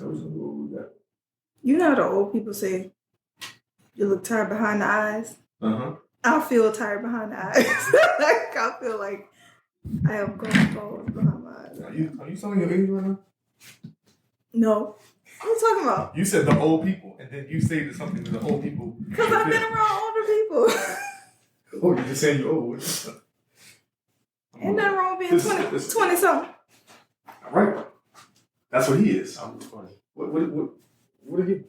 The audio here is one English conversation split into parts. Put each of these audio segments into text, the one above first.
What we got? You know the old people say you look tired behind the eyes? I feel tired behind the eyes. Like, I feel like I have gone forward behind my eyes. Are you telling your age right now? No. What are you talking about? You said the old people, and then you say something to the old people. Because I've been around older people. Oh, you're just saying you're old. Ain't nothing wrong with being 20-something. All right. That's what he is. I'm 20. What are you?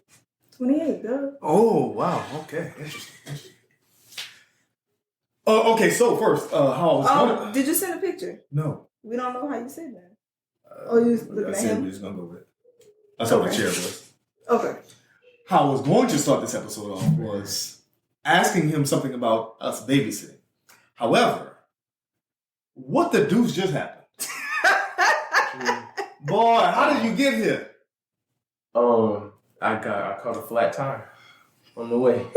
28, though. Oh, wow. Okay. Interesting. Okay, so first, how was Oh, did you send a picture? No. We don't know how you said that. You looking at him? We're just going to go with it. That's how the chair was. Okay. How I was going to start this episode off was asking him something about us babysitting. However, what the deuce just happened? Boy, how did you get here? I caught a flat tire on the way.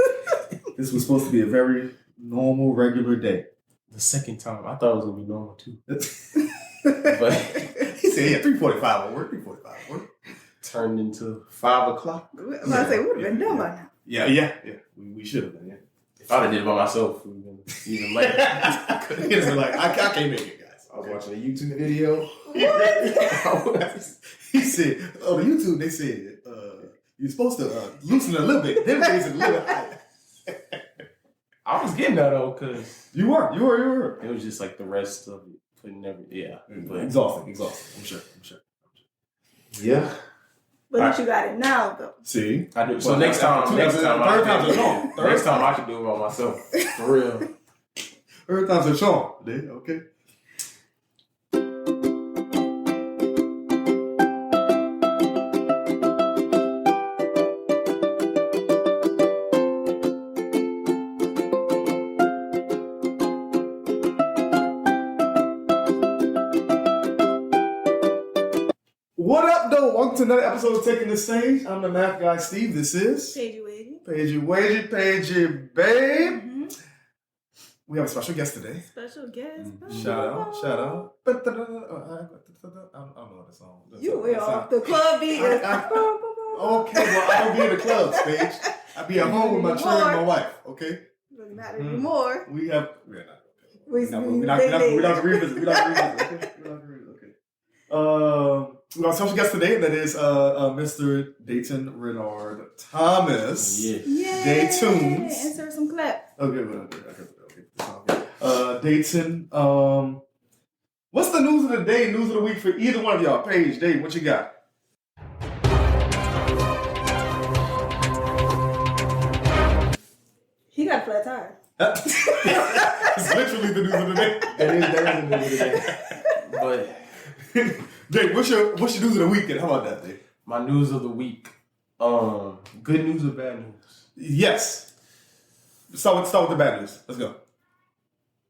This was supposed to be a very normal, regular day. The second time, I thought it was gonna be normal too. But he said, "Yeah, 3:45 at work. 3:45 at work." Turned into 5 o'clock. I was about to say, we would have been done by now. Yeah. We should have been. Yeah. If I'd have did it by myself, it would have been even later. He'd been like, I can't make it, guys. I was watching a YouTube video. He said, on YouTube, they said, you're supposed to loosen a little bit, then raise it a little bit higher. I was getting that though, because You were. it was just like the rest of it. Putting but Exhausting. I'm sure. Yeah. But at least you got it now, though. See? I do. So next time third time's a charm. Next time I should do it by myself. For real. Third time's a charm. Okay. What up, though? Welcome to another episode of Taking the Stage. I'm the math guy, Steve. This is Paigey, babe. Mm-hmm. We have a special guest today. Special guest. Shout out. I don't know what the song is. You way off. The club beat is... Okay, well, I don't be in the club, Staige. I be at home with my children and my wife, okay? Doesn't matter anymore. We're not revisit, okay? We got a special guest today, and that is Mr. Daytin Renard Thomas. Yes. Daytin. Insert some claps. Okay. Daytin, what's the news of the day, news of the week for either one of y'all? Paige, Dave, what you got? He got a flat tire. It's literally the news of the day. That is the news of the day. But Dave, what's your news of the week? How about that, Dave? my news of the week. Good news or bad news? Yes. Start with the bad news. Let's go.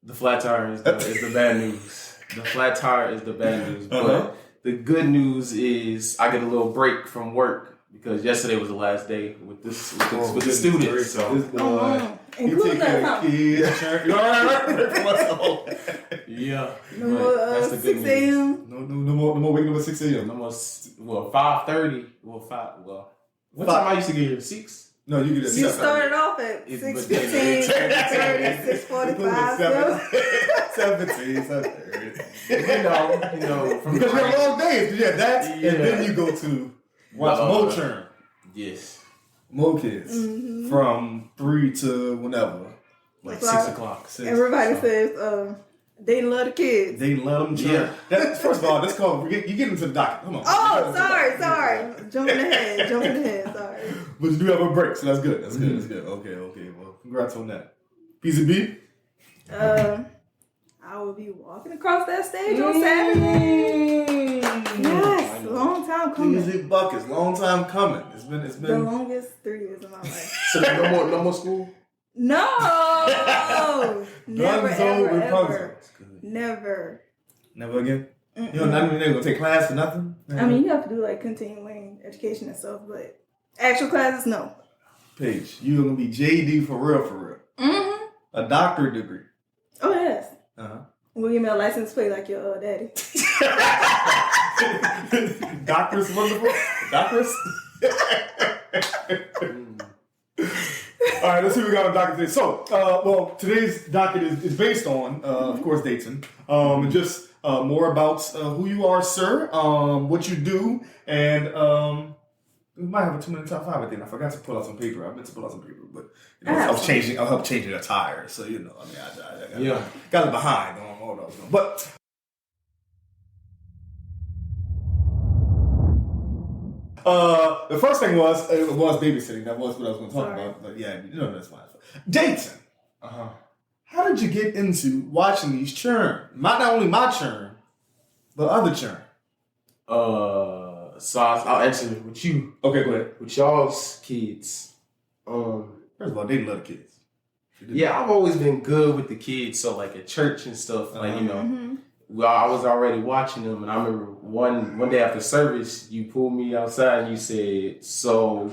The flat tire is the bad news. The flat tire is the bad news. But the good news is I get a little break from work because yesterday was the last day with the students. So this boy, include that kids. yeah. No more 6 a.m. No more waking up at 6 a.m. No more 5:30. What time I used to get here? 6? No, you get it. You started off at 6:15, 6:45, 7:30. You know, Because you have long days. Yeah, that, and then you go to watch Mo churn. Yes. Mo kids from 3 to whenever. Like 6 o'clock. Everybody says they love the kids. They love them churn. Yeah. First of all, that's called, you get into the docket. Come on. Oh, sorry. Jumping ahead, sorry. But you do have a break, so that's good. That's good. Okay. Well, congrats on that. PZB? I will be walking across that stage on Saturday. Yes, long time coming. PZ Buckets, long time coming. It's been the longest 3 years of my life. So no more school? No, never, ever. Never again. You know, not even gonna take class or nothing. I mean, you have to do like continuing education and stuff, but actual classes, no. Paige, you're gonna be JD for real. Mm-hmm. A doctorate degree. Oh yes. We'll give me a license plate like your daddy. Doctor's wonderful. Doctor's? All right, let's see what we got on docket today. So, well, today's docket is based on, of course, Daytin. And just more about who you are, sir, what you do, and we might have a 2-minute top 5 at the end. I forgot to pull out some paper. I meant to pull out some paper, but I helped changing the tire. So, you know, I mean, I got it behind on all those. But the first thing was babysitting. That was what I was going to talk about. But yeah, that's fine. Daytin. How did you get into watching these churn? Not only my churn, but other churn. So I'll answer with you. Okay, go ahead. With y'all's kids. First of all, they love kids. Yeah, I've always been good with the kids. So like at church and stuff, like well, I was already watching them, and I remember one day after service, you pulled me outside and you said, "So."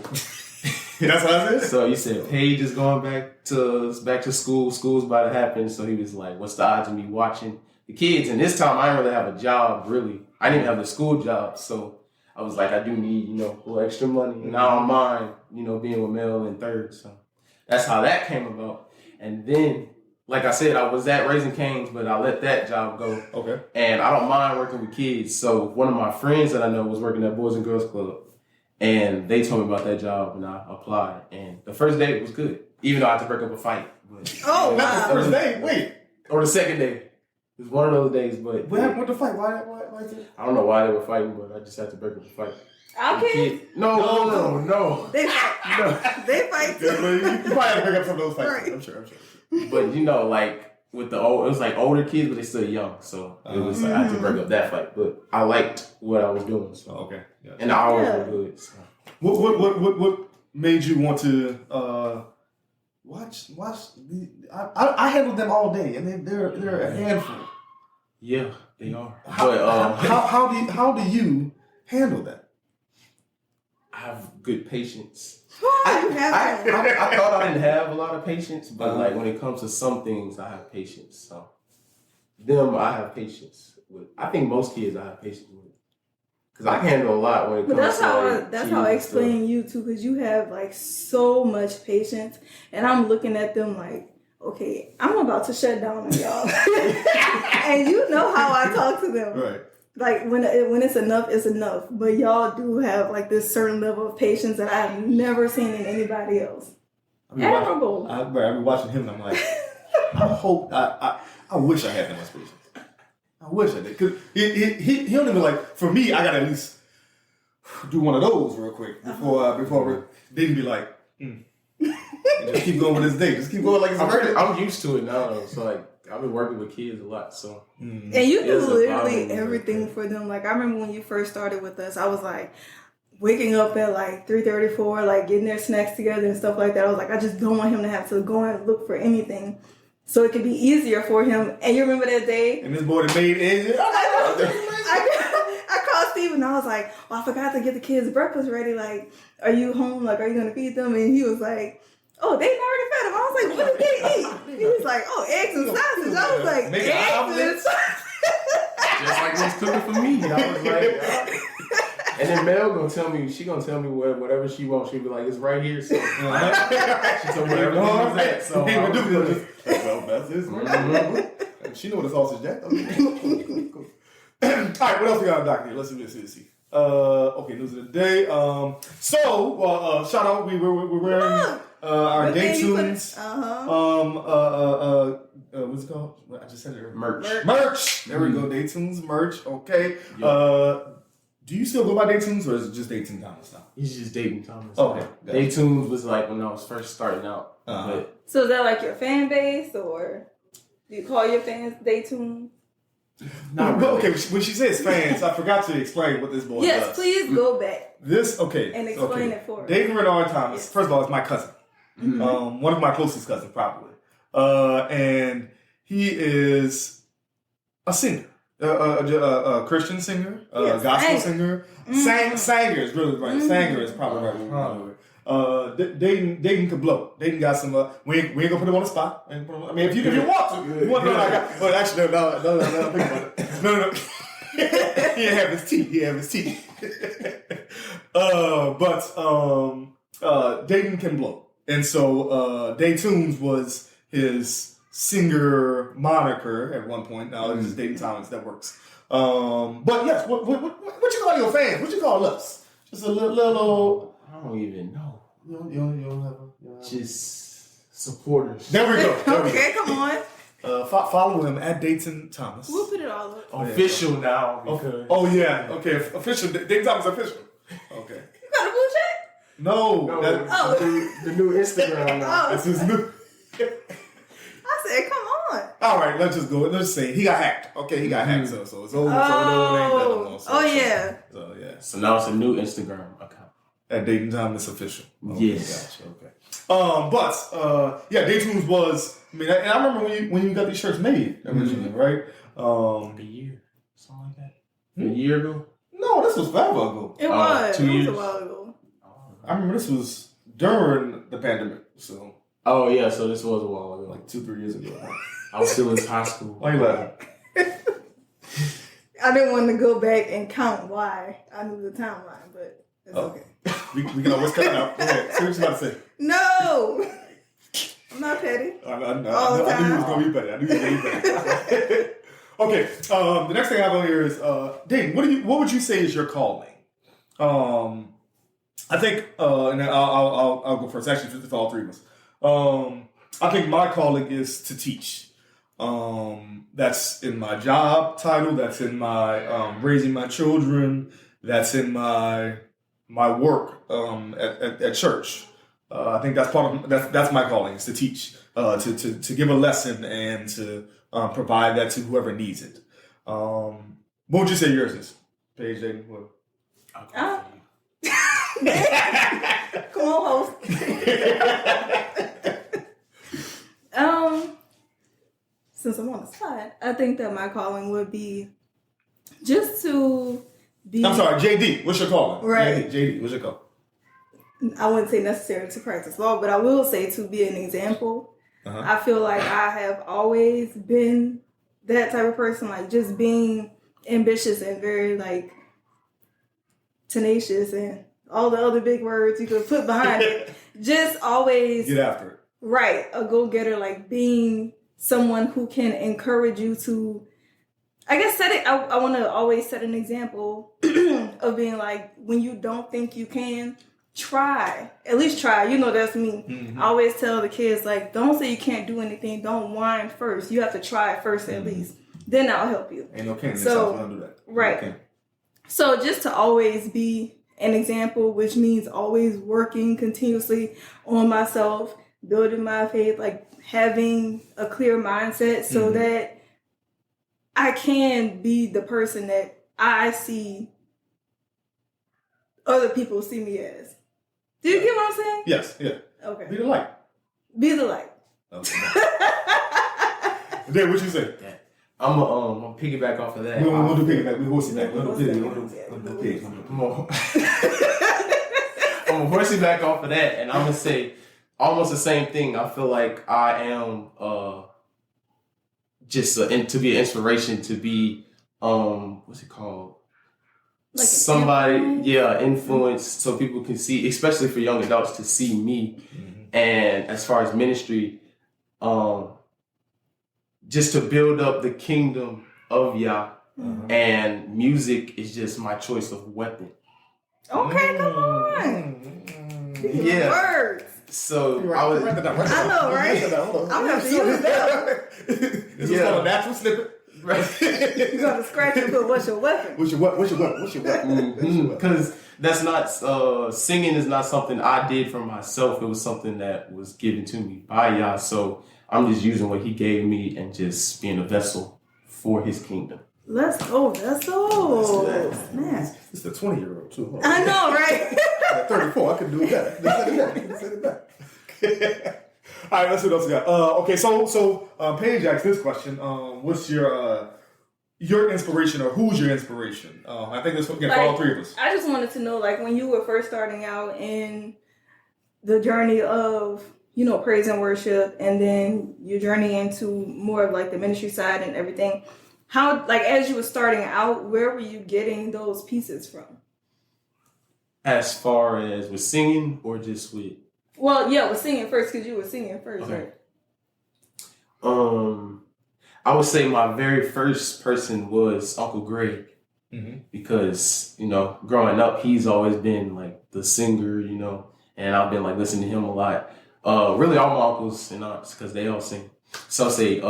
That's what I said. So you said Paige is going back to school. School's about to happen. So he was like, "What's the odds of me watching the kids?" And this time I didn't really have a job. Really, I didn't even have the school job. So I was like, I do need a little extra money, and I don't mind being with Mel in third. So that's how that came about. And then, like I said, I was at Raising Cane's, but I let that job go. Okay. And I don't mind working with kids. So one of my friends that I know was working at Boys and Girls Club. And they told me about that job, and I applied. And the first day it was good, even though I had to break up a fight. But, wow. Not the first day? Wait. Or the second day. It was one of those days, but... What happened with the fight? Why I don't know why they were fighting, but I just had to break up the fight. Okay. No. They fight. No. They fight. Yeah, you probably had to break up some of those fights. Right. I'm sure. But with the it was like older kids, but they still young, so it was like I had to break up that fight. But I liked what I was doing, so okay, yeah. And the hours were good. So. What made you want to watch? I handled them all day, and they're a handful. Yeah, they are. How do you handle that? I have good patience. I I thought I didn't have a lot of patience, but like when it comes to some things, I have patience. So I have patience with. I think most kids I have patience with, because I can handle a lot when it comes. But that's how I explain you too, because you have like so much patience, and I'm looking at them like, okay, I'm about to shut down on y'all, and you know how I talk to them, right? Like when it's enough, it's enough. But y'all do have like this certain level of patience that I've never seen in anybody else. I've been watching him, and I'm like, I wish I had that much patience. I wish I did, because he don't even like. For me, I gotta at least do one of those real quick before they can be like, just keep going with this day. Just keep going like it's I'm used to it now, though. So like. I've been working with kids a lot, so. And you do literally everything for them. Like, I remember when you first started with us, I was like, waking up at like 3:34, like getting their snacks together and stuff like that. I was like, I just don't want him to have to go and look for anything. So it could be easier for him. And you remember that day? And this boy that made it. I called Steve and I was like, I forgot to get the kids breakfast ready. Like, are you home? Like, are you going to feed them? And he was like, oh, they already fed him. I was like, what did they eat? He was like, oh, eggs and sausage. I was like, eggs and sausage. Just like what's cooking for me. I was like, and then Mel gonna tell me whatever she wants. She'll be like, it's right here. So she told me whatever it at. So that's it. She know what a sausage jack. Cool. All right, what else we got on docket here? Let's see. Okay, news of the day. Shout out. We're wearing our Daytins. What's it called? I just said it. Merch. There we go. Daytins merch. Okay. Yep. Do you still go by Daytins, or is it just Daytin Thomas now? He's just Daytin Thomas. Okay. Daytins was like when I was first starting out. So is that like your fan base, or do you call your fans Daytun? No, really. Okay, when she says fans, I forgot to explain what this boy does. Yes, please go back. And explain it for us. Daytin Renard Thomas, first of all, is my cousin. Mm-hmm. One of my closest cousins, probably. And he is a singer. A Christian singer, gospel singer. Sanger is really right. Sanger is probably right. Daytin could blow. Daytin got some. We ain't gonna put him on the spot. I mean, if you want to, you want to know. Well, actually, no. Think about it. No. He didn't have his teeth. He had his teeth. Daytin can blow. And so Daytunes was his singer moniker at one point. Now it's just Daytin Thomas. That works. But yes, what you call your fans? What you call us? Just a little. I don't even know. You don't have a. Just supporters. There we go. Okay, come on. Follow him at Daytin Thomas. We'll put it all up. Official now. Okay. Oh yeah. Okay. Official. Daytin Thomas official. Okay. You got a blue check? No. The new Instagram now. That's his new. I said, come on. All right, let's just go. Let's just say he got hacked. Okay, he got hacked, so it's over. So it ain't that no more. So, yeah. So yeah. So now it's a new Instagram account. At Daytin Thomas official. Okay, Yes. Gotcha. Okay. Daytunes was. I mean, and I remember when you got these shirts made originally, right? A year, something like that. A year ago. No, this was forever ago. It was. 2 It was years. a while ago. I remember this was during the pandemic, so Oh yeah, so this was a while ago. like 2-3 years ago. I was still in high school. Why you laughing? I didn't want to go back and count why I knew the timeline, but it's okay. We can always cut it out. Go ahead. Say what you about to say. No! I'm not petty. I knew he was going to be better. Okay. The next thing I have on here is Daytin. What would you say is your calling? I think, and I'll go first. Actually, for all three of us. I think my calling is to teach. That's in my job title. That's in my raising my children. That's in my work at church. I think that's part of that's my calling is to teach, to give a lesson and to provide that to whoever needs it. What would you say yours is, Paige? Daytin? What? Come on, host. Since I'm on the spot, I think that my calling would be just to be. I'm sorry, JD. What's your calling? Right. JD. What's your call? I wouldn't say necessary to practice law, but I will say to be an example. Uh-huh. I feel like I have always been that type of person, like just being ambitious and very like tenacious and all the other big words you could put behind it. Just always Get after it. Right, a go-getter, like being someone who can encourage you to, I guess, I want to always set an example of being like, when you don't think you can, try. At least try. You know, that's me. Mm-hmm. I always tell the kids, like, don't say you can't do anything. Don't whine first. You have to try first at least. Then I'll help you. Ain't no can. So, don't do that. Right. No. So just to always be an example, which means always working continuously on myself, building my faith, like having a clear mindset so that I can be the person that I see other people see me as. Do you get what I'm saying? Yes, yeah. Okay. Be the light. Be the light. Okay. Then what you say? I'm gonna piggyback off of that. We'll do piggyback. We'll horse it back. We'll do pig. Come on. I'm gonna horse it back off of that, and I'm gonna say almost the same thing. I feel like I am just to be an inspiration, to be what's it called? Like somebody, influence, so people can see, especially for young adults, to see me. And as far as ministry, just to build up the kingdom of Yah, and music is just my choice of weapon. Okay, come on. Yeah. Words. So I know, right? I'm gonna have to use that. This is called a natural snippet. Right. You're gonna scratch and put what's your weapon? What's your weapon? Because that's not singing is not something I did for myself. It was something that was given to me by Yah. So I'm just using what He gave me and just being a vessel for His kingdom. Let's go, vessel. Man, it's the 20-year-old too. Huh? I know, right? At 34, I can do that. Set it back. All right, let's see what else we got. Okay, so Paige asked this question. What's your inspiration, or who's your inspiration? I think this one for all three of us. I just wanted to know, like, when you were first starting out in the journey of, praise and worship, and then your journey into more of like the ministry side and everything, how, like, as you were starting out, where were you getting those pieces from? As far as with singing or just with? Well, yeah, with singing first, because you were singing first, Okay. right? I would say my very first person was Uncle Greg. Because, growing up, he's always been like the singer, and I've been like listening to him a lot. Really all my uncles and aunts, because they all sing. So I'll say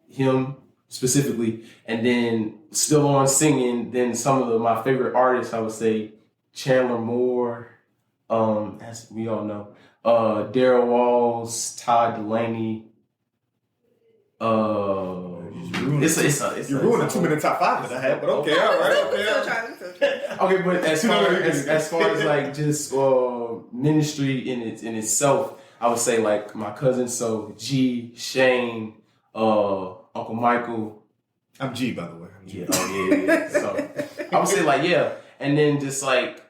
him specifically, and then still on singing, then some of my favorite artists, I would say Chandler Moore, as we all know, Daryl Walls, Todd Delaney. You're ruining 2-minute top 5 that I had, but okay, all right. Okay, but as far as like just ministry in itself, I would say like my cousins, so G, Shane, Uncle Michael. I'm G, by the way. Yeah. So I would say like and then just like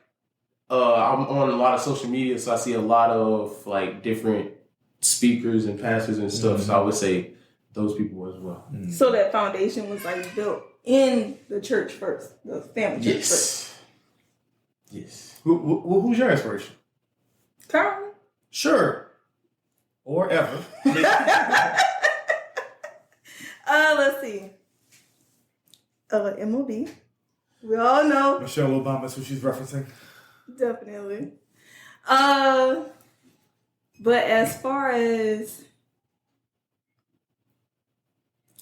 I'm on a lot of social media, so I see a lot of like different speakers and pastors and stuff. So I would say those people as well. So that foundation was like built in the church first, the family church first. Yes. Who's your inspiration? Currently? Sure. Or ever. Let's see. MLB. We all know. Michelle Obama's who she's referencing. Definitely. But as far as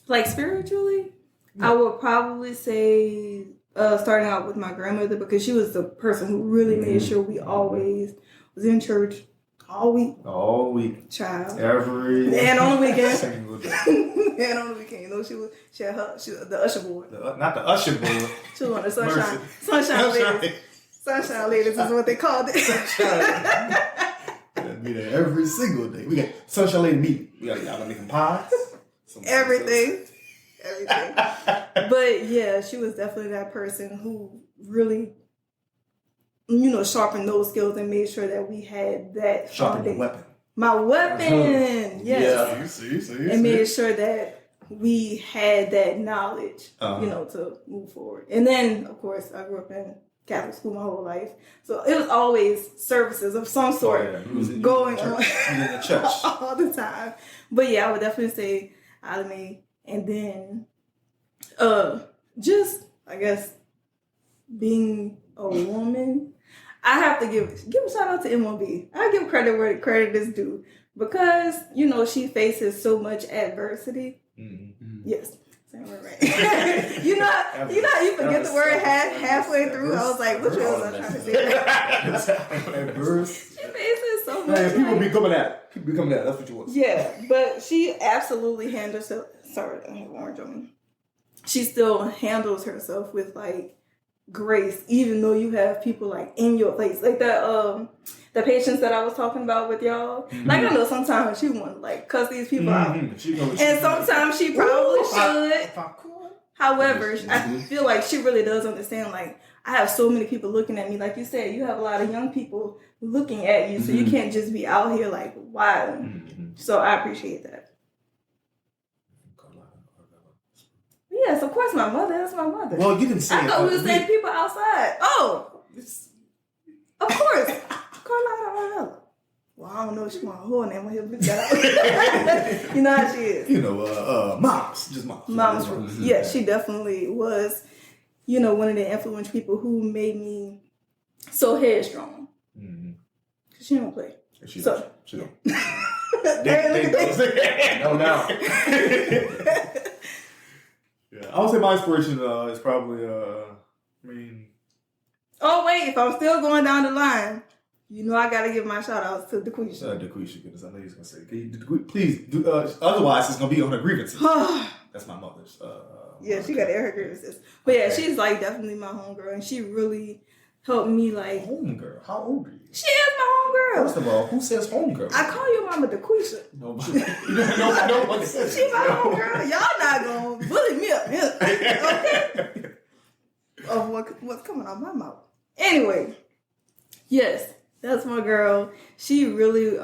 like spiritually, I would probably say starting out with my grandmother, because she was the person who really made sure we always was in church all week. All week. Child. Every and on the weekend. Single day. And on the weekend. She was the usher board. Not the usher board. She was on the sunshine ladies. Sunshine ladies is what they called it. Be there every single day. We got sunshine lady meeting. We got y'all making pies. Everything. But yeah, she was definitely that person who really, sharpened those skills and made sure that we had that. Sharpen your weapon. My weapon, yes. Yeah, see. And made sure that we had that knowledge, to move forward. And then, of course, I grew up in Catholic school my whole life, so it was always services of some sort going on in the church all the time. But yeah, I would definitely say Alame, and then just I guess being a woman. I have to give a shout out to MLB. I give credit where credit is due, because she faces so much adversity. Mm-hmm. Yes. Right. you forget the word halfway through. I was like, what was I trying to say? She faces so much. People be coming at. That's what you want. Yeah, but she absolutely handles herself. Sorry, I have orange on me. She still handles herself with like grace, even though you have people like in your face, like the patients that I was talking about with y'all. Mm-hmm. Like, I know sometimes she want to like cuss these people out, and sometimes she probably should. However, I feel like she really does understand. Like, I have so many people looking at me. Like you said, you have a lot of young people looking at you, so you can't just be out here like wilding. So I appreciate that. Yes, of course, my mother. That's my mother. Well, you didn't say I thought we were saying people outside. Oh, of course. Carlotta. Well, I don't know if she want a whole name on here, but you know how she is. Moms. Just moms. Moms. Yeah, she definitely was, one of the influential people who made me so headstrong. Because she don't play. She don't. No doubt. Yeah, I would say my inspiration is probably, Oh, wait, if I'm still going down the line, I got to give my shout outs to DeQuisha. DeQuisha, goodness, I know he's going to say, please, do, otherwise it's going to be on her grievances. That's my mother's. Yeah, she got to air her grievances. But yeah, she's like definitely my homegirl, and she really helped me like. Homegirl? How old are you? She is my homegirl. First of all, who says homegirl? I call your mama DeQuisha. Nobody. No one says she my homegirl. Y'all not going to bully me up here. Okay? Of what's coming out my mouth. Anyway, yes, that's my girl. She really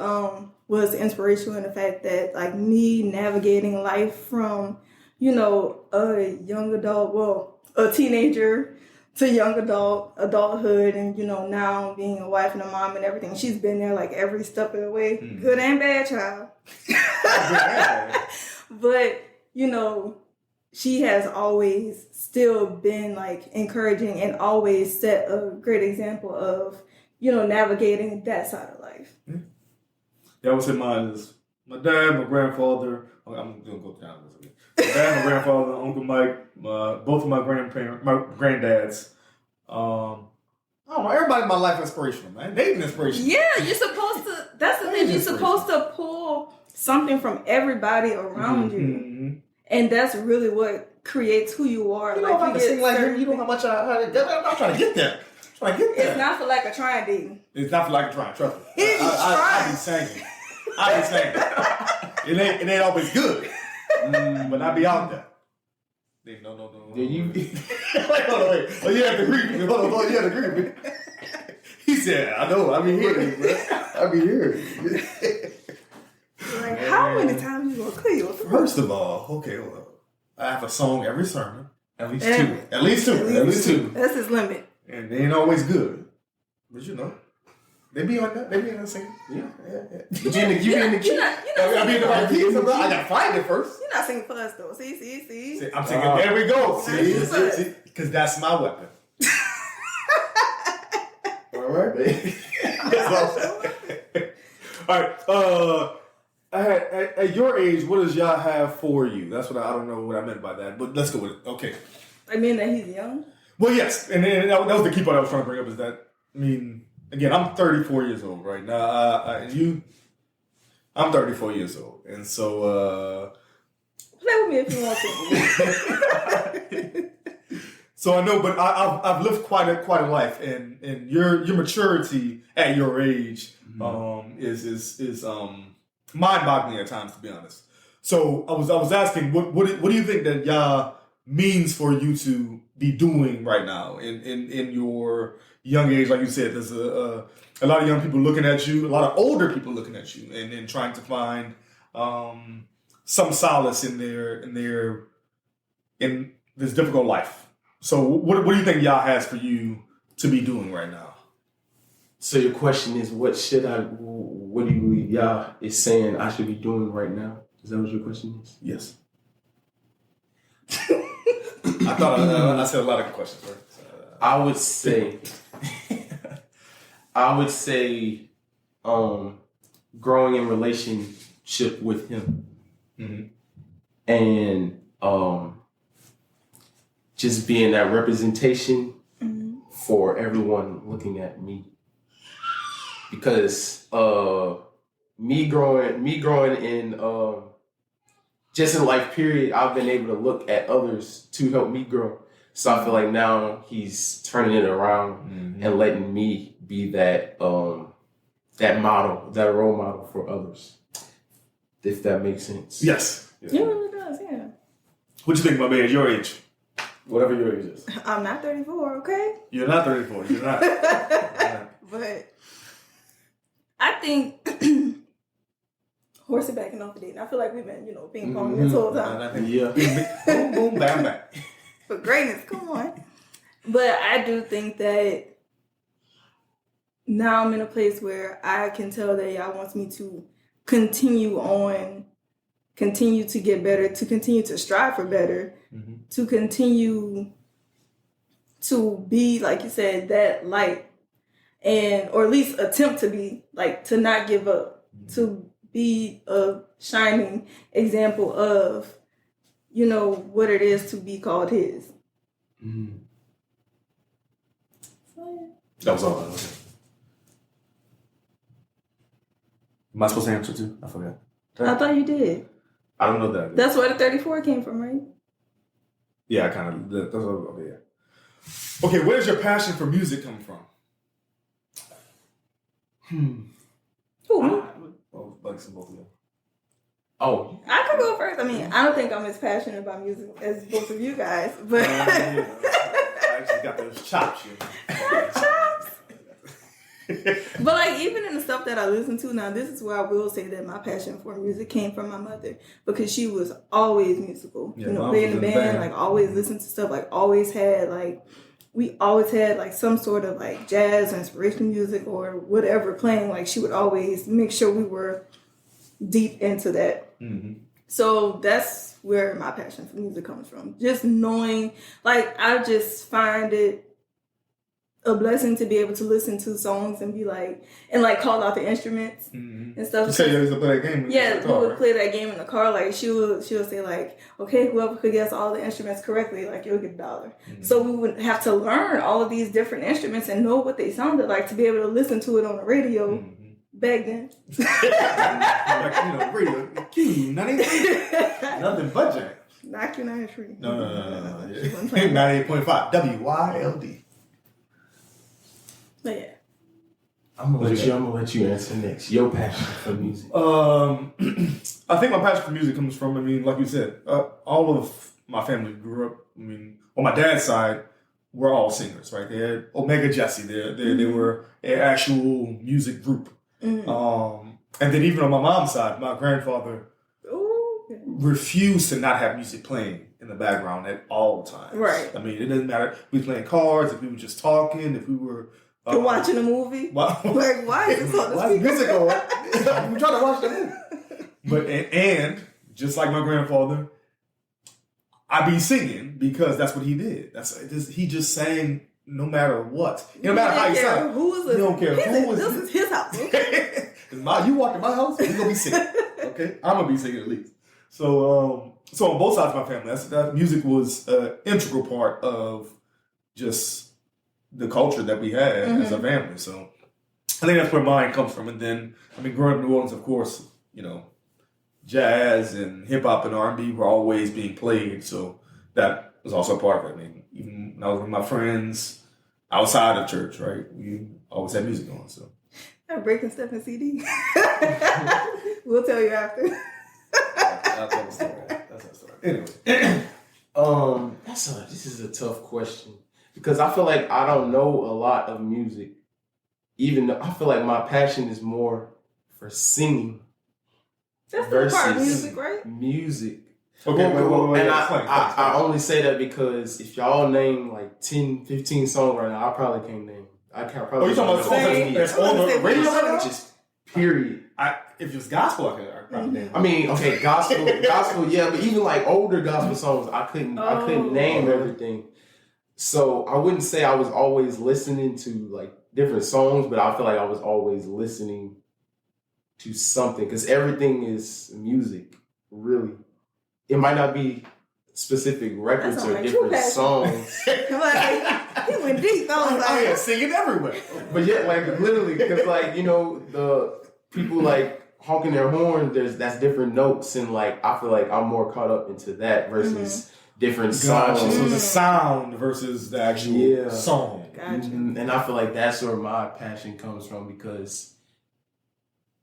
was inspirational in the fact that like me navigating life from, a young adult, well, a teenager to young adulthood, and now being a wife and a mom and everything. She's been there like every step of the way, good and bad, child. But she has always still been like encouraging and always set a great example of navigating that side of life. Yeah, I would say mine is my dad, my grandfather. I'm gonna go down this again. My dad, my grandfather, Uncle Mike, both of my granddads. I don't know. Everybody in my life inspirational, man. They an inspirational. Yeah, you're supposed to. That's the thing. You're supposed to pull something from everybody around you, and that's really what creates who you are. You know, like, you sing like you know how much I'm trying to get there. It's not for lack of trying, Daytin. It's not for lack of trying. Trust me. I be singing. It ain't always good, but I be out there. No. Yeah, you. Wait. Oh, you have to agree with me. Hold on. You have to agree with me. He said, I know. I be hearing you, bro. I be hearing you. Like, how many times you gonna clear your throat? First of all, okay, well, I have a song every sermon. At least two. That's his limit. And they ain't always good. But they be on that. They be on that singing. Yeah. But you in the key. I be in the right key. I gotta find it first. You're not singing for us though. See. I'm singing. There we go. See, because that's my weapon. All right. All right. At your age, what does y'all have for you? That's what I don't know what I meant by that, but let's go with it. Okay. I mean that he's young. Well, yes, and that was the key part I was trying to bring up. Is that again, I'm 34 years old right now. I'm 34 years old, and so play with me if you want to. So I know, but I've lived quite a life, and your maturity at your age is mind-boggling at times, to be honest. So I was asking, what do you think that y'all means for you to be doing right now in your young age? Like you said, there's a lot of young people looking at you, a lot of older people looking at you, and trying to find some solace in this difficult life. So what do you think y'all has for you to be doing right now? So your question is, what do you believe y'all is saying I should be doing right now? Is that what your question is? Yes. I thought I said a lot of questions, right? I would say, growing in relationship with him, and just being that representation for everyone looking at me, because me growing in just in life period, I've been able to look at others to help me grow. So I feel like now he's turning it around and letting me be that that role model for others. If that makes sense. Yes. It really does, yeah. What you think, my man, your age? Whatever your age is. I'm not 34, okay? You're not 34. You're not. But I think horse backing off the date. I feel like we've been, ping pong this whole time. Yeah. Boom, boom, bam, bam. For greatness, come on. But I do think that now I'm in a place where I can tell that y'all wants me to continue to get better, to continue to strive for better, to continue to be, like you said, that light, or at least attempt to be, like, to not give up, to be a shining example of, what it is to be called his. So, yeah. That was all. Am I supposed to answer too? I forgot. I thought you did. I don't know that. That's where the 34 came from, right? Yeah, I kind of. Okay, yeah. Okay, where's your passion for music come from? Who? Like some both of them. Oh, I could go first. I mean, I don't think I'm as passionate about music as both of you guys, but I actually got those chops. chops. But like even in the stuff that I listen to now, this is where I will say that my passion for music came from my mother because she was always musical. Yeah, you know, playing the band, like always listen to stuff, like always had like we always had like some sort of like jazz or inspirational music or whatever playing. Like she would always make sure we were deep into that. Mm-hmm. So that's where my passion for music comes from. Just knowing, like I just find it a blessing to be able to listen to songs and be like, and like call out the instruments and stuff. You said you used to play that game. Yeah, we would play that game in the car. Like she'll say like, okay, whoever could guess all the instruments correctly, like you'll get $1. So we would have to learn all of these different instruments and know what they sounded like to be able to listen to it on the radio back then. Like, radio Q 93. Nothing but jazz. Not Q 93. No. 98.5 WYLD. But yeah. I'm gonna let you answer next. Your passion for music. I think my passion for music comes from, I mean, like you said, all of my family grew up, I mean, on my dad's side, we're all singers, right? They had Omega Jesse. They were an actual music group. And then even on my mom's side, my grandfather refused to not have music playing in the background at all times. Right. I mean, it doesn't matter if we were playing cards, if we were just talking, if we were watching a movie. Like, why is this on the why is music on? We're trying to watch the movie. But and just like my grandfather, I be singing because that's what he did. He just sang no matter what. No matter how you sound. Who is this? You don't care who is this. This is his house. Okay? You walk in my house, you're gonna be singing. Okay, I'm gonna be singing at least. So on both sides of my family, that music was an integral part of just the culture that we had as a family. So I think that's where mine comes from. And then, I mean, growing up in New Orleans, of course, you know, jazz and hip hop and R&B were always being played. So that was also a part of it. I mean, even when I was with my friends outside of church, right, we always had music on. So that Breaking Stephen CD. We'll tell you after. That's a story. Anyway. This is a tough question. Because I feel like I don't know a lot of music. Even though I feel like my passion is more for singing. That's the part of music, right? Music. Okay, and I only say that because if y'all name like 10, 15 songs right now, I probably can't name. I can't probably. You talking about songs that's on the radio right now? Just period. If it's gospel, I could probably name. I mean, okay, gospel, yeah, but even like older gospel songs, I couldn't name everything. So I wouldn't say I was always listening to like different songs, but I feel like I was always listening to something because everything is music, really. It might not be specific records or different songs. He went deep. I was singing everywhere. But yeah, like literally, because like, you know, the people like honking their horn, that's different notes, and like I feel like I'm more caught up into that versus different songs. So the sound versus the actual song. Gotcha. And I feel like that's where my passion comes from because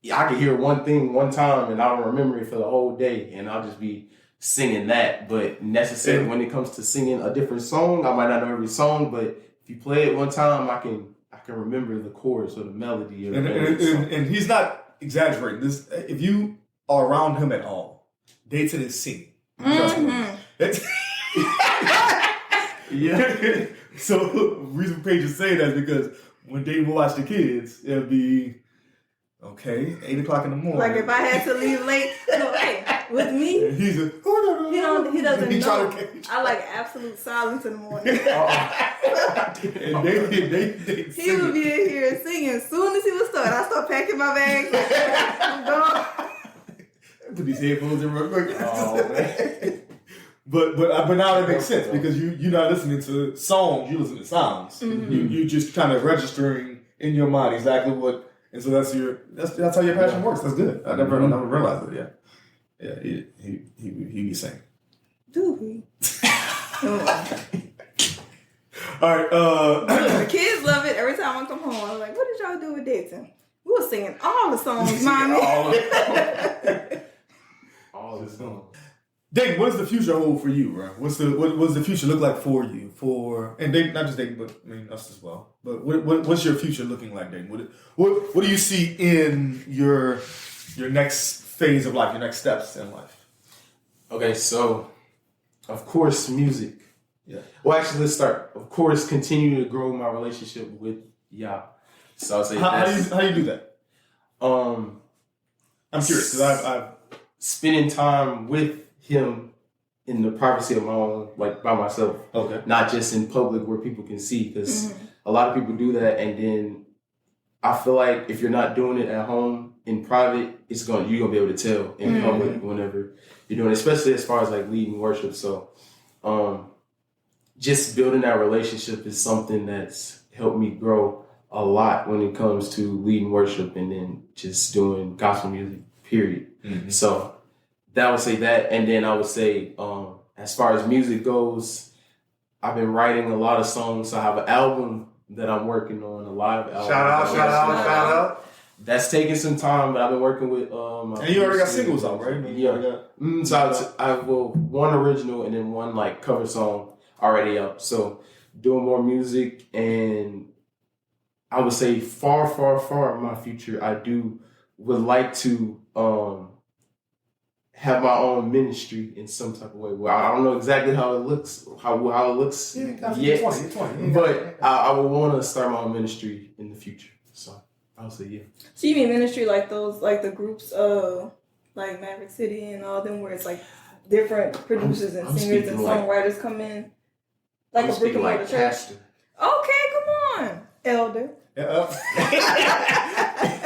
I can hear one thing one time and I don't remember it for the whole day, and I'll just be singing that. But necessarily when it comes to singing a different song, I might not know every song, but if you play it one time, I can remember the chorus or the melody. And he's not exaggerating. This, if you are around him at all, Daytin is singing. Yeah. So the reason Paige is saying that is because when Dave will watch the kids, it'll be 8:00 in the morning. Like if I had to leave late, with me, he doesn't know. I like absolute silence in the morning. And they he would be in here singing. As soon as he would start, I start packing my bags. I'm gone. Put these headphones in real quick. Oh man. But now it makes sense because you're not listening to songs, you listen to sounds. You just kind of registering in your mind exactly what, and so that's how your passion works. That's good. I never realized it. Yeah, he be saying. Do he? All right. The kids love it. Every time I come home, I'm like, "What did y'all do with Daytin?" We were singing all the songs, mommy. All the songs. Daytin, what does the future hold for you, bro? What does the future look like for you? And Daytin, not just Daytin, but I mean us as well. But what's your future looking like, Daytin? What do you see in your next phase of life, your next steps in life? Okay, so of course music. Yeah. Well, actually, let's start. Of course, continue to grow my relationship with y'all. So I'll say how do you do that? I'm curious because I've spending time with him in the privacy of my own, like by myself. Okay. Not just in public where people can see, because a lot of people do that, and then I feel like if you're not doing it at home in private, you're gonna be able to tell in public whenever you're doing it, especially as far as like leading worship. So, just building that relationship is something that's helped me grow a lot when it comes to leading worship and then just doing gospel music, period. Mm-hmm. So that would say that. And then I would say, as far as music goes, I've been writing a lot of songs. So I have an album that I'm working on, a live album. Shout out. That's taking some time, but I've been working with... and you already got singles out, right? Yeah. So I have one original and then one like cover song already up. So doing more music, and I would say far, far, far in my future, would like to have my own ministry in some type of way. Well, I don't know exactly how it looks, yet, 20. But I would want to start my own ministry in the future. So I would say yeah. So you mean ministry like those, like the groups like Maverick City and all them, where it's like different producers and singers and songwriters come in, like I'm a Brooklyn like church. pastor. Okay, come on, elder.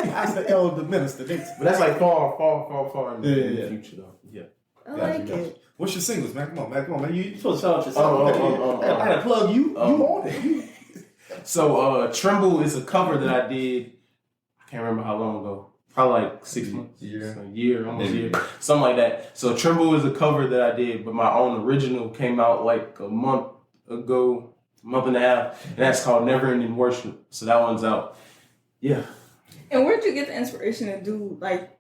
That's the elder minister. But that's like far in the future though. Yeah. I like it. What's your singles, man? Come on, man. You supposed to shout out yourself. I gotta plug you. You on it. So Tremble is a cover that I did. I can't remember how long ago. Probably like 6 months. A year, almost a year. Something like that. So Tremble is a cover that I did, but my own original came out like a month ago, a month and a half, and that's called Never Ending Worship. So that one's out. Yeah. And where'd you get the inspiration to do like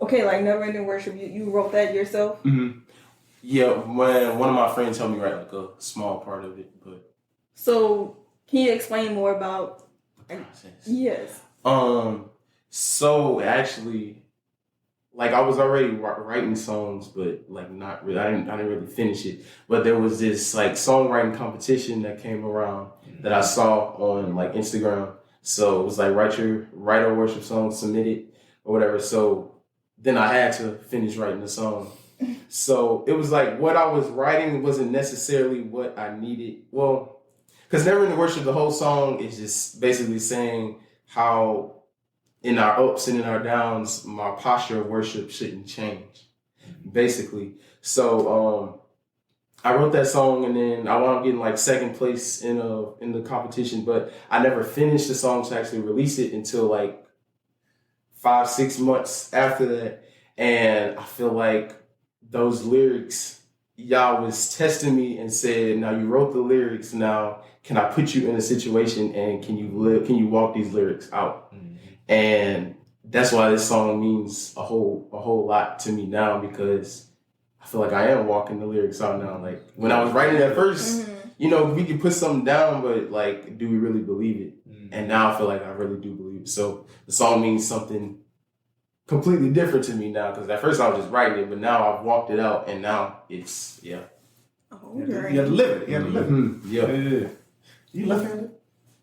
Never Ending Worship? You wrote that yourself? Mm-hmm. Yeah, when one of my friends helped me write like a small part of it, but. So can you explain more about? Yes. So actually, like I was already writing songs, but like not really. I didn't really finish it. But there was this like songwriting competition that came around that I saw on like Instagram. So it was like write a worship song, submit it or whatever. So then I had to finish writing the song. So it was like what I was writing wasn't necessarily what I needed. Well, because Never Ending Worship, the whole song is just basically saying how in our ups and in our downs, my posture of worship shouldn't change, basically. So I wrote that song, and then I wound up getting like second place in the competition, but I never finished the song to actually release it until like 5-6 months after that. And I feel like those lyrics, y'all was testing me and said, now you wrote the lyrics, now can I put you in a situation and can you walk these lyrics out? Mm-hmm. And that's why this song means a whole lot to me now, because I feel like I am walking the lyrics out now. Like when I was writing it at first, we could put something down, but like, do we really believe it? Mm-hmm. And now I feel like I really do believe it. So the song means something completely different to me now, because at first I was just writing it, but now I've walked it out, and now it's Oh, you had to live it. Mm-hmm. Yeah. You left-handed?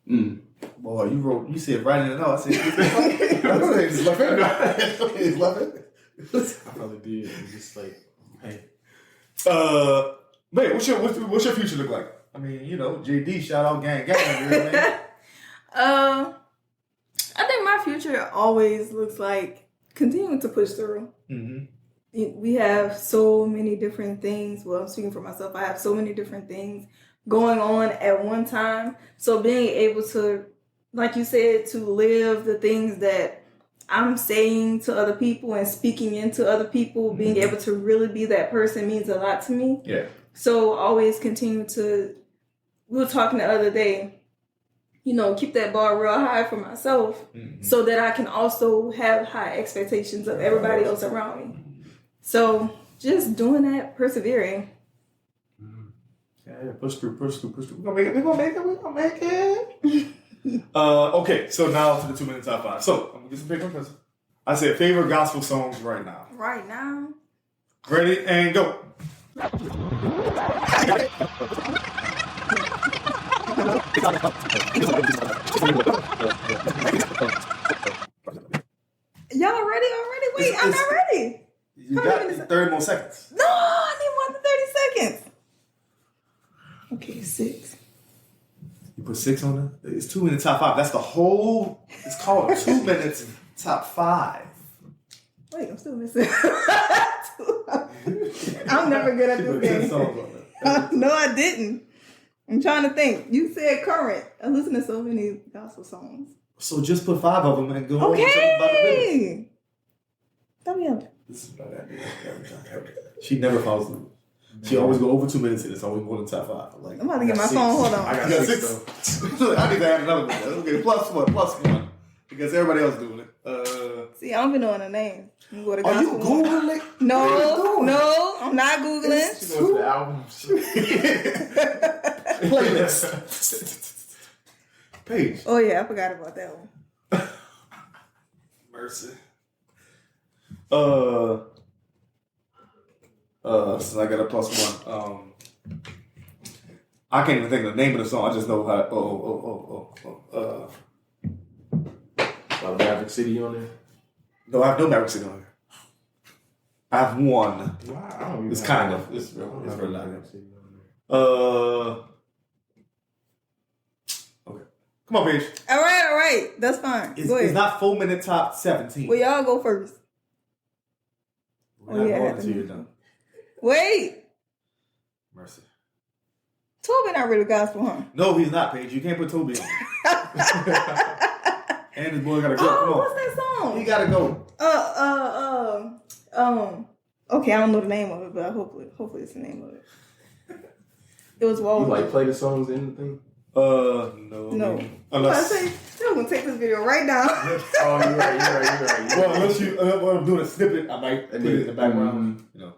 Mm. Boy, you said writing it out. I said, it's left-handed. It's left-handed. I probably did. It's just like, hey. Man, what's your future look like? I mean, JD, shout out gang, man. I think my future always looks like continuing to push through. Mm-hmm. We have so many different things. Well, I'm speaking for myself. I have so many different things going on at one time. So being able to, like you said, to live the things that I'm saying to other people and speaking into other people, being able to really be that person means a lot to me. Yeah. So always continue to, we were talking the other day, keep that bar real high for myself so that I can also have high expectations of everybody else around me. So just doing that, persevering. Yeah, push through. We're gonna make it. Okay, so now to the 2 minute top 5. So I'm gonna get some paper because I said favorite gospel songs right now. Right now. Ready and go. Y'all ready already? Wait, I'm not ready. You got 30 more seconds. No, I need more than 30 seconds. Okay, 6. You put 6 on there? It's 2 minute top 5. That's the whole. It's called 2 minutes top 5. Wait, I'm still missing. I'm never good at She put this 10 game. songs on there. No, I didn't. I'm trying to think. You said current. I listen to so many gospel songs. So just put 5 of them and go over something about the minutes. Okay. Tell me up. This is about that every time. She never follows through. She always go over 2 minutes and it's always more than top 5. Like, I'm about to get my phone. Hold on. I got you got 6 6. though. I need to add another one. Okay, plus 1. Because everybody else doing it. See, I don't be knowing the name. You go to Are you gospel one. Googling it? No, I'm not Googling. She goes to the albums. Playlist. Paige. Oh, yeah, I forgot about that one. Mercy. Since I got a +1. I can't even think of the name of the song. I just know how. Maverick City on there. No, I have no Maverick City on here. I have one. Wow. It's kind of. It's real live. Okay. Come on, Paige. All right. That's fine. It's, go ahead. it's not 4 minute top 17. Well, y'all go first. We're not yeah, going until you're done. Wait. Mercy. Toby not really gospel, huh? No, he's not, Paige. You can't put Toby on. And his boy gotta go. Come on. What's that song? He gotta go. Okay, I don't know the name of it, but hopefully it's the name of it. It was You Walter. like play the songs in the thing? No. I say they're gonna take this video right now. Oh, you're right. Well, unless you, when I'm doing a snippet, I might put it in the background. You know,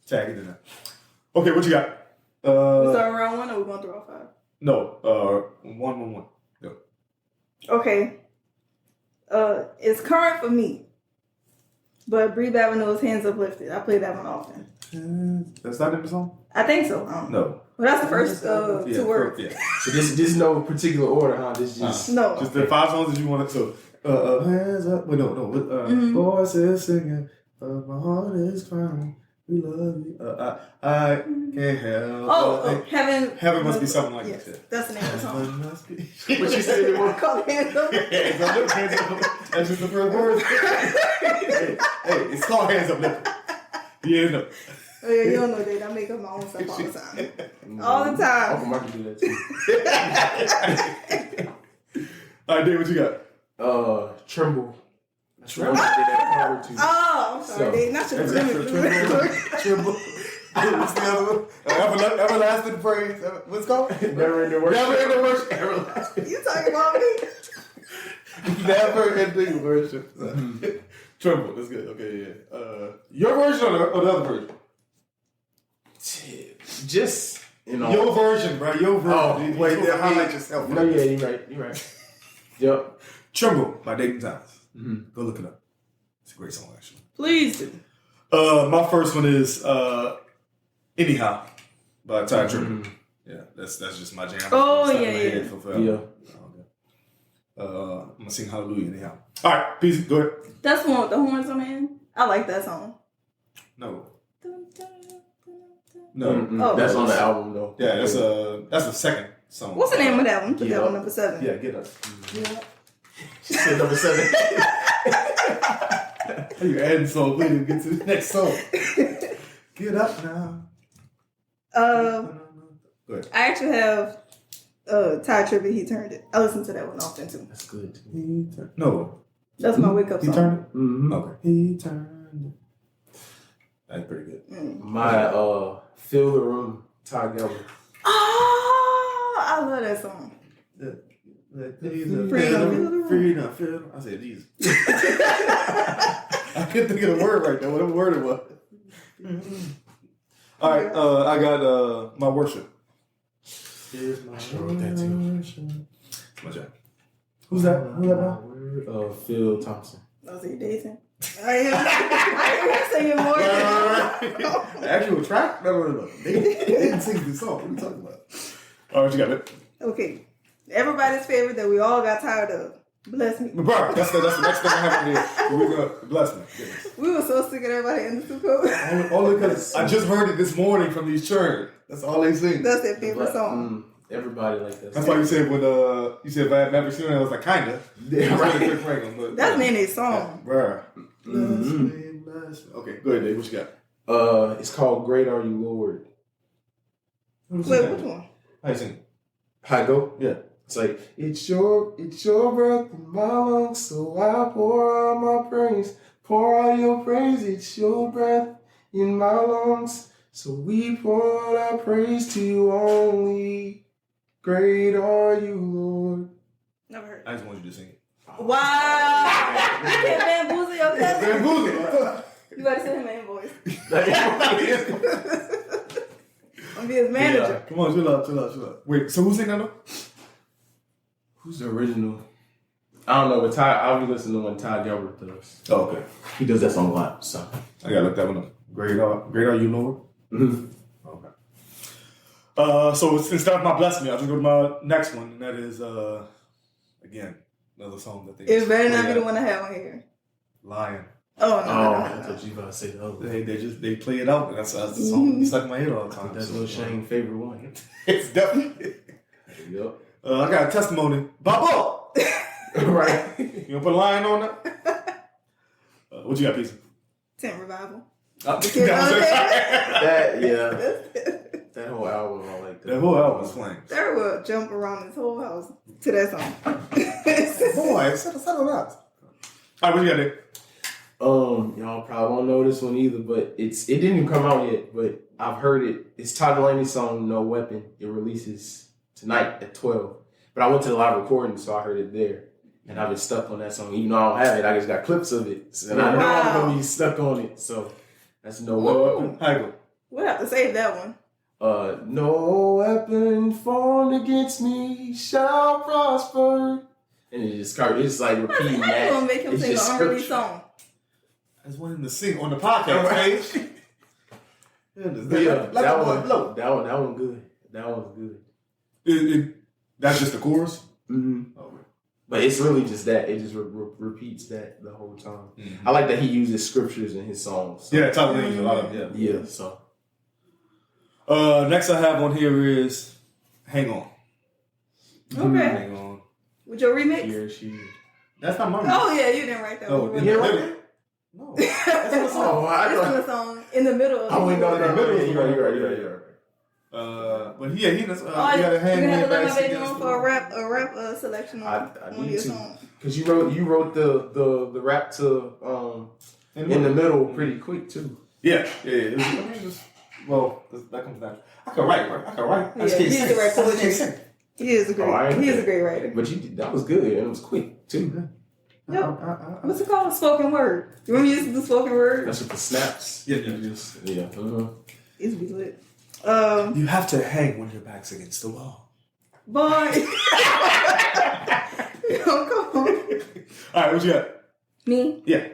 tag it in there. Okay, what you got? We start round 1 or we going through all 5? No, 1. Go. Okay. It's current for me. But Bree Babineau's Hands Uplifted. I play that one often. That's not in the song? I think so. I don't know. No. Well, that's the first 2 words. Yeah. So this no particular order, huh? This just No. Just the 5 songs that you wanted to. Hands up. Wait, no. Voices singing. My heart is crying. We love you. I can't help. Heaven must be something like yes, that. that's the name of the song. Heaven must be. what you said it was. Called Hands Up. Hands up. That's just the first word. Hey, it's called Hands Up. Yeah, no. Oh, yeah, you don't know that. I make up my own stuff all the time. All the time. Uncle Mike can do that too. All right, Dave, what you got? Tremble. Tremble did that part too. Oh, I'm sorry, Dave. Not your Tremble. What's the other one? Everlasting praise. What's it called? Never ending worship. Never ending worship. Everlasting. You talking about me? Never ending worship. Tremble. That's good. Okay, yeah. Your version or the other version? Just Your version, bro. Your version. Oh, Wait, highlight yourself. No, yeah, you're right. Yep. Tremble by Daytin. Mm-hmm. Go look it up. It's a great song, actually. Please do. My first one is Anyhow by Ty Trippett. Mm-hmm. Yeah, that's just my jam. Oh, Stuck in yeah, my yeah. head for forever. Yeah. I'm gonna sing Hallelujah anyhow. All right, peace. Go ahead. That's the one with the horns on the end. I like that song. No. Oh. That's on the album though. Yeah, that's the second song. What's the name of that one? Put Get that Up. one number 7. Yeah, Get Up. Yeah. She said number 7. How you adding song? We didn't get to the next song. Get up now. Go ahead. I actually have Ty Trippett. He turned it. I listen to that one often too. That's good. No. That's my wake up He song. turned it? Mm-hmm. Okay. He turned it. That's pretty good. My Fill the Room, Ty Gelber. Oh, I love that song. Freedom. I said Jesus. I couldn't think of the word right there. Whatever word it was. All right, I got my worship. Here's my I wrote that too. My job. Who's that? Who's that now? Phil Thompson. I was Daytin. I am singing more. The actual track? No. They didn't sing this song. What are you talking about? All right, you got it. Okay. Everybody's favorite that we all got tired of. Bless me. Bro, that's the next thing I have on here. We're gonna bless me. Goodness. We were so sick of everybody in the Super. Only because I just heard it this morning from these church. That's all they sing. That's their favorite song. Everybody like that. That's why you said when you said if I had never seen it, I was like kinda. Yeah, right. That's Nene's song. Bruh. Bless me. Okay, go ahead, Dave. What you got? It's called Great Are You, Lord. Wait, which one? How you sing? How I go? Yeah. It's like, it's your breath in my lungs, so I pour out my praise. Pour out your praise, it's your breath in my lungs. So we pour out our praise to you only. Great are you, Lord. Never heard. I just want you to sing it. Wow. You can't bamboozle your cousin. Bamboozle. You gotta send him an invoice. I'm be his manager. Yeah. Come on, chill out. Wait, so who's singing that? Who's the original? I don't know, but I'll be listening to when Ty Gilbert does. Oh, okay. He does that song a lot, so. I gotta look that one up. Great are you, Lord? Mm-hmm. Okay. So instead of my bless me, I'll just go to my next one, and that is again another song that they. It better not be the one I have on here. Lion. Oh no. I thought you were about to say the other one. They play it out, and that's the song that stuck in my head all the time. That's Lil Shane's favorite one. It's definitely. Yep. I got a testimony. Baba. Right. You gonna put a lion on that? What you got, Peace? Tent Revival. That That whole album, I like that. That whole album is flames. There will jump around this whole house to that song. Boy, settle out. All right, what you got there? Y'all probably won't know this one either, but it didn't even come out yet, but I've heard it. It's Todd Delaney's song "No Weapon." It releases tonight at 12. But I went to the live recording, so I heard it there. And I've been stuck on that song. Even though I don't have it, I just got clips of it. And I know I'm gonna be stuck on it. So that's No Weapon. How you go? We'll have to save that one. No weapon formed against me shall prosper. And it's like repeating How that. you gonna make him It's sing an just unreleased scripture. song? I just wanted him to sing on the podcast, Staige. That one good. That one's good. That's just the chorus? Mm-hmm. Okay. But it's really just that. It just repeats that the whole time. Mm-hmm. I like that he uses scriptures in his songs. So. Yeah, Tyler uses a lot of Yeah, so. Next I have on here is Hang On. Okay. Hang On. With your remix? Here she. That's not mine. Oh yeah, you didn't write that Oh, one. You didn't write it? No. That's in the song. It's in the song in the middle of the Oh, wait, no, in the middle. You're right. But yeah, he does. You Oh, gotta you're hang gonna have to let back my baby against on the for wall. a rap selection on I one of need your to. songs. Because you wrote the rap to in the middle pretty quick too. Yeah. It was well, that comes down. I can write, right? I can write. I just Yeah, can't he's sing. the right I just poetry. can't sing. He is a great writer. But that was good and it was quick too. Yep. What's it called? Spoken word. You remember you used to do spoken word? That's with the snaps. Yeah, just. Yeah. It's be lit. You have to hang when your back's against the wall. Boy. Come on. All right, what you got? Me? Yeah.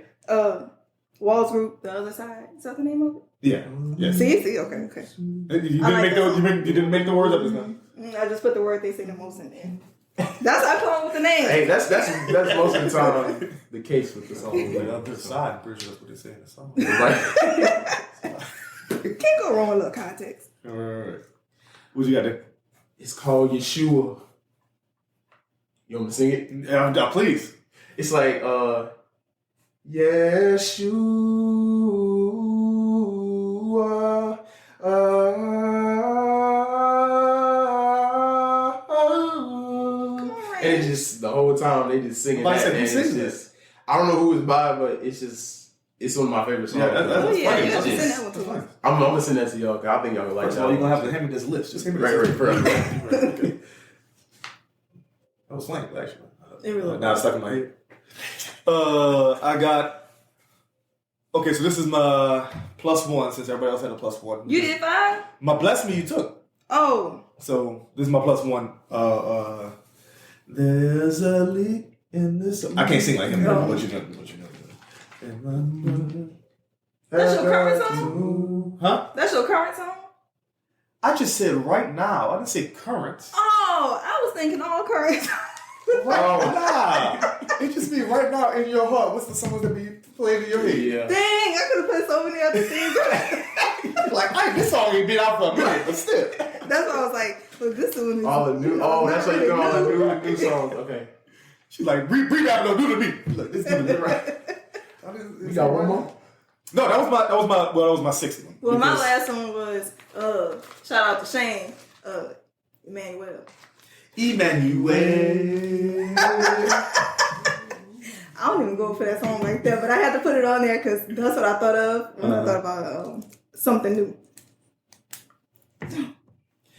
Walls Group, The Other Side. Is that the name of it? Yeah. See? Okay. You I didn't like make you didn't make the words up this time. I just put the word they say the most in there. That's how I come up with the name. Hey, that's most of the time the case with the song. The other side, I'm pretty sure that's what they say in the song. Right. Can't go wrong with a little context. All right. What you got there? It's called Yeshua. You want me to sing it? Yeah, please. It's like Yeshua. And it's just the whole time they just singing Like I that. said, And who it's sings just, I don't know who it's by, but it's one of my favorite songs. Yeah, Oh, yeah, funny. you have to That's send just- that one to us. I'm gonna send that to y'all. 'Cause I think y'all would like First that. of all, you're gonna have to hand me this list. Just hand me this Right, list. right. That was funny, actually. It really Now it's stuck in my head. I got. Okay, so this is my +1 since everybody else had a +1. You did 5? My bless me you took. Oh. So this is my +1. There's a leak in this. I can't sing like him. No. What you know? That's your current song? Huh? That's your current song? I just said right now. I didn't say current. Oh, I was thinking all current. Right now. It just be right now in your heart. What's the songs that be playing in your head? Yeah. Dang, I could have put so many other things on it. Like, this song ain't been out for a minute, but still. That's why I was like, well, this one is All the new. Oh, that's why you got all the new songs. Okay. She's like, breathe out, no, do the beat. Look, this is the beat, right? You got one more? No, that was my 6th one. Well, my last one was shout out to Shane, Emmanuel. Emmanuel. I don't even go for that song like that, but I had to put it on there because that's what I thought of when I thought about something new. You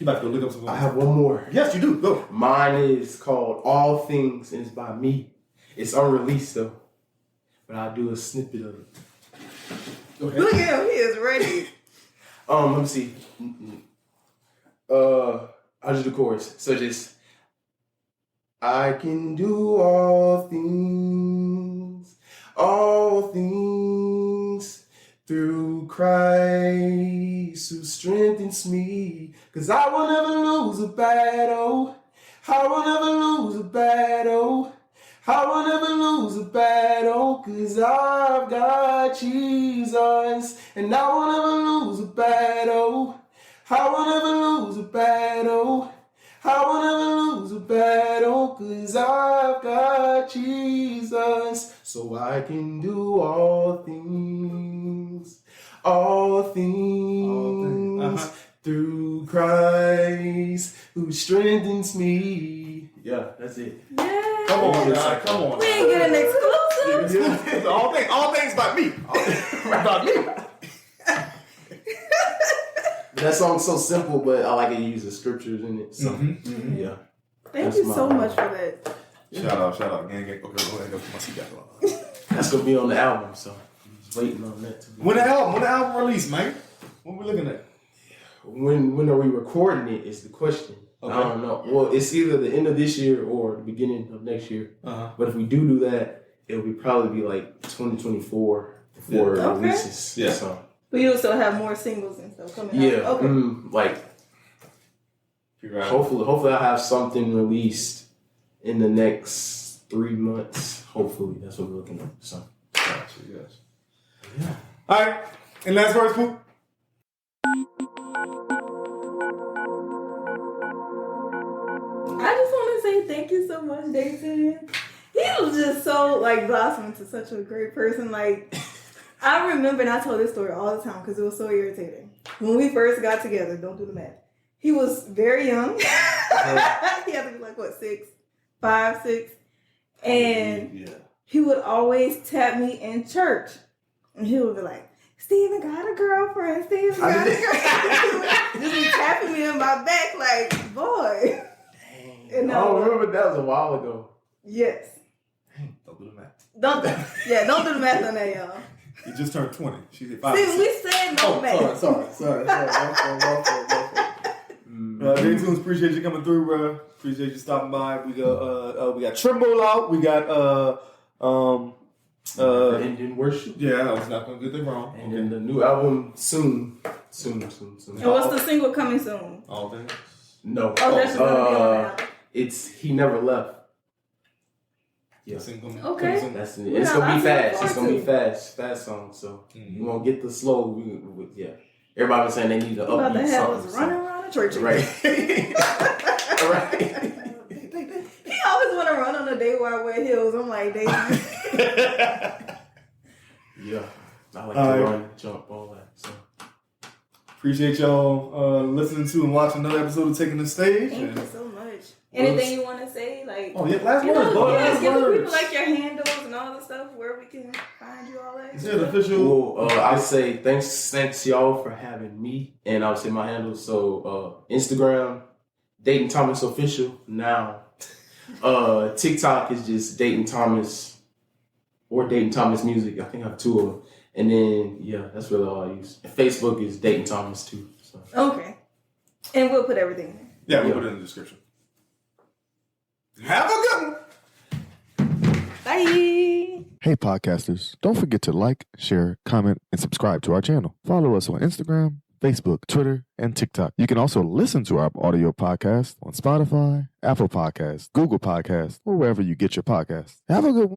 about to go look up some. I have one more. Yes, you do. Go. Mine is called All Things and it's by me. It's unreleased though, but I'll do a snippet of it. Okay. Look at him, he is ready. Let me see. I'll just do the chorus. So just I can do all things through Christ who strengthens me. 'Cause I will never lose a battle. I will never lose a battle. I will never lose a battle, 'cause I've got Jesus. And I will never lose a battle. I will never lose a battle. I will never lose a battle, 'cause I've got Jesus. So I can do all things through Christ who strengthens me. Yeah, that's it. Yeah. Come on, God. Come on. We ain't getting exclusive. All things by me. About me. That song's so simple, but I like it to use the scriptures in it. So, yeah. Thank you so much for that. Shout out. Gang. Okay, go ahead. Go put my seat back on. That's going to be on the album, so I'm just waiting on that. When the album release, man? What we looking at? When are we recording it is the question. Okay. I don't know. Well, it's either the end of this year or the beginning of next year. But if we do that, it'll probably be like 2024 before it releases. Yeah. So. But you'll still have more singles and stuff coming out. Yeah. Okay. Hopefully I'll have something released in the next 3 months. Hopefully. That's what we're looking at. So. Gotcha, yes. Yeah. All right. And last words, Poop? I just want to say thank you so much, Daytin. He was just so blossoming to such a great person. I remember, and I told this story all the time because it was so irritating. When we first got together, don't do the math. He was very young. He had to be 5, 6, and he would always tap me in church, and he would be like, "Steven got a girlfriend. Steven got a girlfriend." He would just be tapping me in my back, boy. I don't remember that was a while ago. Yes. Don't do the math. Don't do the math on that, y'all. He just turned 20. She said 5. See, we said no math. Sorry. Daytunes, appreciate you coming through, bro. Appreciate you stopping by. We got Trimble out. We got Indian worship. Yeah, I was not gonna get them wrong. And then the new album soon. And what's the single coming soon? All things. No. Oh, that's gonna be on the album. It's He Never Left. Yeah. Okay. That's it. It's gonna be fast. It's gonna be fast song. So you won't get the slow. Everybody was saying they need to upbeat about to have song. us running around the church. Right. Right. He always want to run on the day where I wear heels. I'm like, Daytin. Yeah. I like to run, jump, all that. So. Appreciate y'all listening to and watching another episode of Taking the Stage. Thank you so much. Anything you want to say? Last words. Give the people your handles and all the stuff where we can find you all that. Is it official? Well, I would say thanks y'all for having me, and I would say my handles. So Instagram, Daytin Thomas Official now. TikTok is just Daytin Thomas or Daytin Thomas Music. I think I have 2 of them. And then, yeah, that's really all I use. And Facebook is Daytin Thomas too. So. Okay. And we'll put everything in. Yeah, we'll put it in the description. Have a good one. Bye. Hey podcasters, don't forget to like, share, comment, and subscribe to our channel. Follow us on Instagram, Facebook, Twitter, and TikTok. You can also listen to our audio podcast on Spotify, Apple Podcasts, Google Podcasts, or wherever you get your podcasts. Have a good one.